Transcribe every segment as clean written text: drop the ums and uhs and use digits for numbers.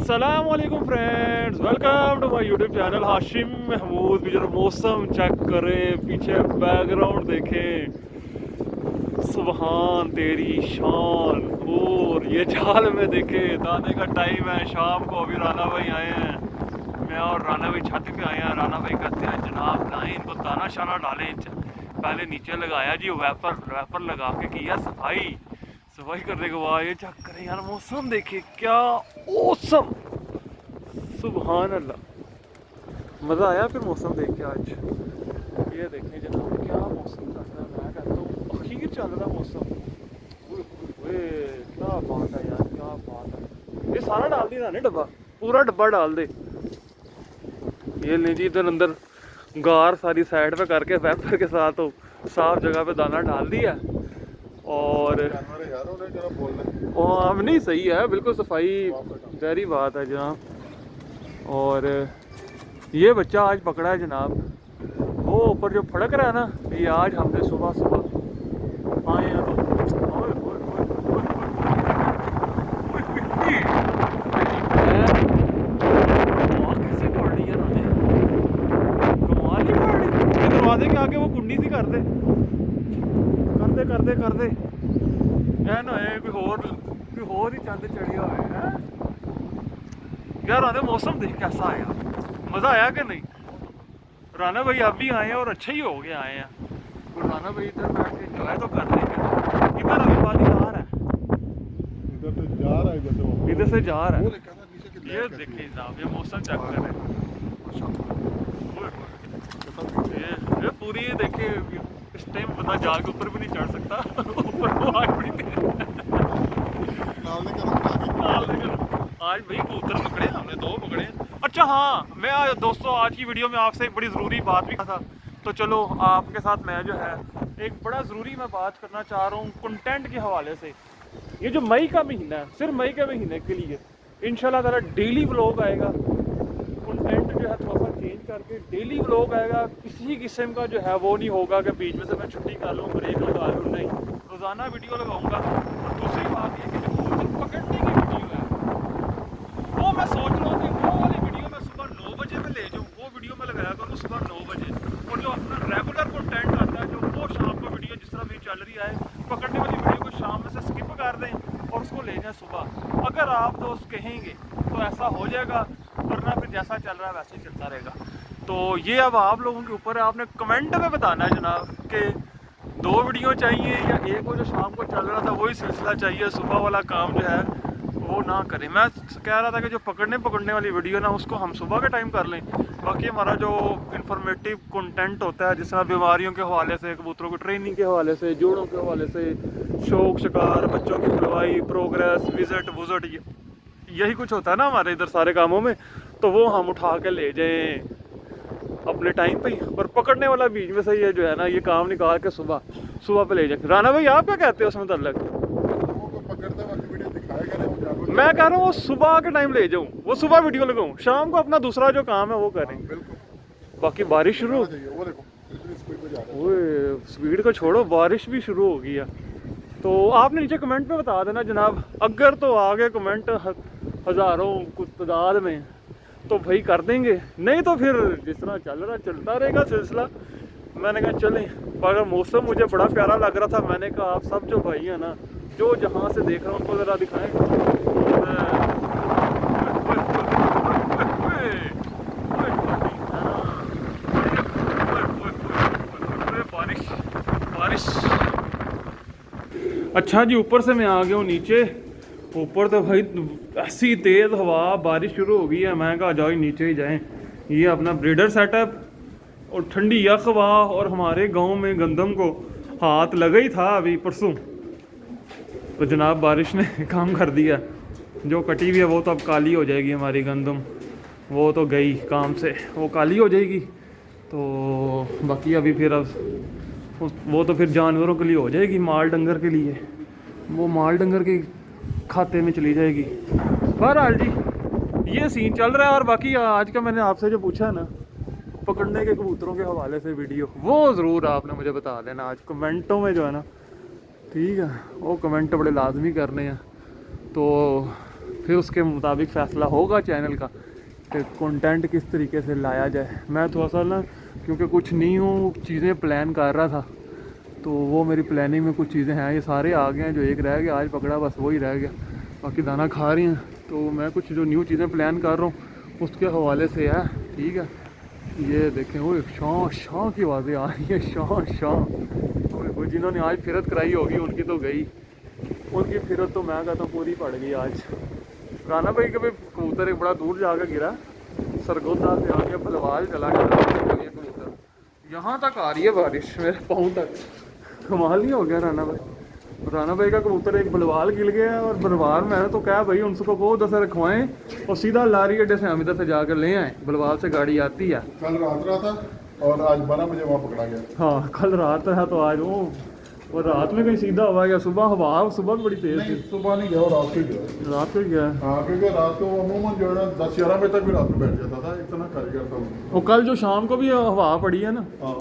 अस्सलामुअलैकुम friends, welcome to my YouTube channel Hashim Mahmood. भी जरा मौसम चेक करें, पीछे बैकग्राउंड देखें, सुबहान तेरी शान। और ये जाल में देखे दाने का टाइम है, शाम को अभी राना भाई आए हैं, मैं और राना भाई छत पे आए हैं। राना भाई कहते हैं जनाब लाइन को दाना शाना डालें। पहले नीचे लगाया जी, वैपर लगा के किया सफाई करने के बाद ये चेक करें यार, मौसम देखिए क्या औसम, सुभान अल्लाह। मज़ा आया फिर मौसम देख के आज। ये देखें जनाब क्या मौसम चल रहा है, मैं कहता हूँ अखीर चल रहा मौसम। क्या बात है यार, क्या बात है। ये सारा डाल दिया ना डब्बा, पूरा डब्बा डाल दे। ये ले जी, इधर अंदर गार सारी साइड पे करके वैपर के साथ हो साफ जगह पे दाना डाल दिया। और अब नहीं सही है, बिल्कुल सफाई गहरी बात है जनाब। और ये बच्चा आज पकड़ा है जनाब, वो ऊपर जो फड़क रहा है ना, ये आज हमने सुबह आए हैं दरवाजे के आगे वो कुंडी सी कर दे है ना, कोई होर ही चंद चढ़िया है यार। आने मौसम देख कैसा आया, मज़ा आया कि नहीं। राना भाई आप भी आए हैं और अच्छे ही हो गए आए हैं। तो राना भाई इधर बैठ के एंजॉय तो कर लेंगे। इधर अभी बादीदार है, इधर से जा रहा है। ये देखिए जनाब, ये मौसम चेक करें, ये पूरी देखिए। इस टाइम बंदा जाल के ऊपर भी नहीं चढ़ सकता आज भाई कबूतर पकड़े हमने, 2 पकड़े। अच्छा हाँ, मैं दोस्तों आज की वीडियो में आपसे एक बड़ी ज़रूरी बात भी था, तो चलो आपके साथ मैं जो है एक बड़ा ज़रूरी मैं बात करना चाह रहा हूँ कंटेंट के हवाले से। ये जो मई का महीना है, सिर्फ मई के महीने के लिए इंशाल्लाह ताला डेली व्लॉग आएगा। कंटेंट जो है थोड़ा सा चेंज करके डेली व्लॉग आएगा। किसी किस्म का जो है वो नहीं होगा कि बीच में से मैं छुट्टी कर लूँ, ब्रेक लगा लूँ, नहीं, रोज़ाना वीडियो लगाऊंगा। और दूसरी बात ये कि जो कबूतर पकड़ने की वीडियो है, वो मैं सोच रहा हूँ कि वो वाली वीडियो मैं सुबह 9 बजे में ले जाऊँ, वो वीडियो मैं लगाया करूँ सुबह 9 बजे। और जो अपना रेगुलर कंटेंट आता है, जो वो शाम को वीडियो जिस तरह भी चल रही है, पकड़ने वाली वीडियो को शाम में से स्किप कर दें और उसको ले जाएं सुबह। अगर आप दोस्त कहेंगे तो ऐसा हो जाएगा, वरना फिर जैसा चल रहा है वैसे ही चलता रहेगा। तो ये अब आप लोगों के ऊपर है, आपने कमेंट में बताना है जनाब कि 2 वीडियो चाहिए या एक वो जो शाम को चल रहा था वही सिलसिला चाहिए। सुबह वाला काम जो है वो ना करें। मैं कह रहा था कि जो पकड़ने वाली वीडियो ना, उसको हम सुबह के टाइम कर लें। बाकी हमारा जो इंफॉर्मेटिव कंटेंट होता है, जिस तरह बीमारियों के हवाले से, कबूतरों की ट्रेनिंग के हवाले से, जोड़ों के हवाले से, शौक शिकार, बच्चों की खुलवाई, प्रोग्रेस, विजिट वुजट, यही कुछ होता है ना हमारे इधर सारे कामों में, तो वो हम उठा के ले जाएं अपने टाइम पे ही। पर पकड़ने वाला बीच में से ये जो है ना, ये काम निकाल के सुबह पे ले जाए। राना भाई आप क्या कहते हो उसमें मतलब? मैं कह रहा हूँ वो सुबह के टाइम ले जाऊँ, वो सुबह वीडियो लगाऊँ, शाम को अपना दूसरा जो काम है वो करें। बाकी बारिश शुरू, स्पीड को छोड़ो, बारिश भी शुरू हो गई है। तो आपने नीचे कमेंट पे बता देना जनाब, अगर तो आगे कमेंट हज़ारों कुछ तादाद में तो भाई कर देंगे, नहीं तो फिर जिस तरह चल रहा चलता रहेगा सिलसिला। मैंने कहा चलें, अगर मौसम मुझे बड़ा प्यारा लग रहा था, मैंने कहा आप सब जो भाई हैं ना, जो जहाँ से देख रहा हूँ उनको ज़रा दिखाएं। बारिश। अच्छा जी, ऊपर से मैं आ गया हूँ नीचे। ऊपर तो भाई ऐसी तेज़ हवा, बारिश शुरू हो गई है। मैं कहा जाओ नीचे ही जाएं। ये अपना ब्रीडर सेटअप और ठंडी यख हवा, और हमारे गांव में गंदम को हाथ लगा ही था अभी परसों, तो जनाब बारिश ने काम कर दिया। जो कटी हुई है वो तो अब काली हो जाएगी हमारी गंदम, वो तो गई काम से, वो काली हो जाएगी। तो बाकी अभी फिर अब वो तो फिर जानवरों के लिए हो जाएगी, माल डंगर के लिए, वो माल डंगर के खाते में चली जाएगी। बहरहाल जी ये सीन चल रहा है। और बाकी आज का मैंने आपसे जो पूछा है ना, पकड़ने के कबूतरों के हवाले से वीडियो, वो ज़रूर आपने मुझे बता देना आज कमेंटों में जो है ना, ठीक है, वो कमेंट बड़े लाजमी करने हैं। तो फिर उसके मुताबिक फ़ैसला होगा चैनल का कि कंटेंट किस तरीके से लाया जाए। मैं थोड़ा सा ना क्योंकि कुछ न्यू चीज़ें प्लान कर रहा था, तो वो मेरी प्लानिंग में कुछ चीज़ें हैं, ये सारे आ गए हैं, जो एक रह गया आज पकड़ा बस वही रह गया, बाकी दाना खा रही हैं। तो मैं कुछ जो न्यू चीज़ें प्लान कर रहा हूँ उसके हवाले से है, ठीक है। ये देखें वो शां शां की आवाज़ें आ रही है, शां शां। वो जिन्होंने आज फिरत कराई होगी उनकी तो गई, उनकी फिरत तो मैं कहता हूँ पूरी पड़ गई आज। राना भाई के भी कबूतर एक बड़ा दूर जाकर गिरा, सरगोदा से आके बलवाल चला गया कबूतर, यहाँ तक आ रही है बारिश मेरे पाँव तक। कमाल ही हो गया राना भाई का कबूतर एक बलवाल गिर गया, और बलवाल मैंने तो कहा भाई उनको को 10 रखवाएं और सीधा लारी अड्डे से हम इधर से जाकर ले आए, बलवाल से गाड़ी आती है। कल रात रहा था और आज 12 बजे वहाँ पकड़ा गया। हाँ कल रात रहा तो आज वो रात में कहीं सीधा हवा गया, सुबह भी बड़ी तेज थी। सुबह नहीं गया, रात को गया। रात को गया, हाँ, क्योंकि रात को अमूमन जो है ना 10-11 बजे तक भी रात में बैठ जाता था, इतना कर गया था वो कल जो शाम को भी हवा पड़ी है ना, हाँ,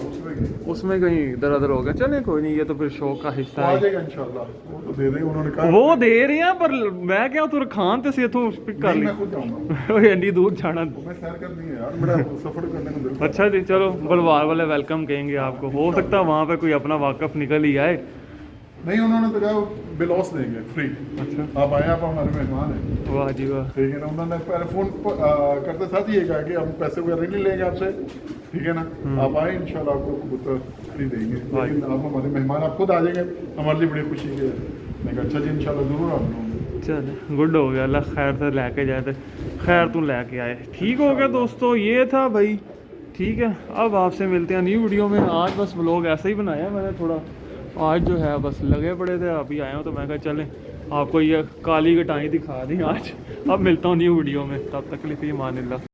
उसमें कहीं दर हो गया। चले कोई नहीं, ये तो फिर शौक का हिस्सा आ है, जाएगा इंशाल्लाह। वो तो दे रहे हैं, उन्होंने कहा वो दे रहे हैं, पर मैं क्या तुर खान ते से तो पिक कर नहीं, ली। मैं खुद जाऊंगा, एनी दूर जाना। मैं सैर करनी है यार, बड़ा सफर करने को दिल। अच्छा जी, चलो बलवाल वाले वेलकम कहेंगे आपको, हो सकता है वहाँ पे कोई अपना वाकफ निकल ही आए। नहीं, उन्होंने तो कहा बिलॉस देंगे फ्री। अच्छा, आप आए, आप हमारे मेहमान हैं। वाह जी वाह। ठीक है ना, उन्होंने पहले फोन करते साथ ये कहा कि हम पैसे वगैरह नहीं लेंगे आपसे, ठीक है ना, आप आए इंशाल्लाह आपको कबूतर फ्री देंगे, लेकिन आप हमारे मेहमान, आप खुद आ जाएंगे, हमारे लिए बड़ी खुशी है। मैं कहा अच्छा जी इंशाल्लाह जरूर आप लोग। चल गुड हो गया, अल्लाह खैर से लेके जाए, तो खैर तू लेके आए, ठीक हो गया दोस्तों। ये था भाई, ठीक है। अब आपसे मिलते हैं न्यू वीडियो में। आज बस व्लॉग ऐसा ही बनाया मैंने, थोड़ा आज जो है बस लगे पड़े थे, अभी आए हो तो मैं कहा चलें आपको ये काली कटाई दिखा दी आज। अब मिलता हूँ न्यू वीडियो में, तब तक के लिए फ़ी अमान अल्लाह।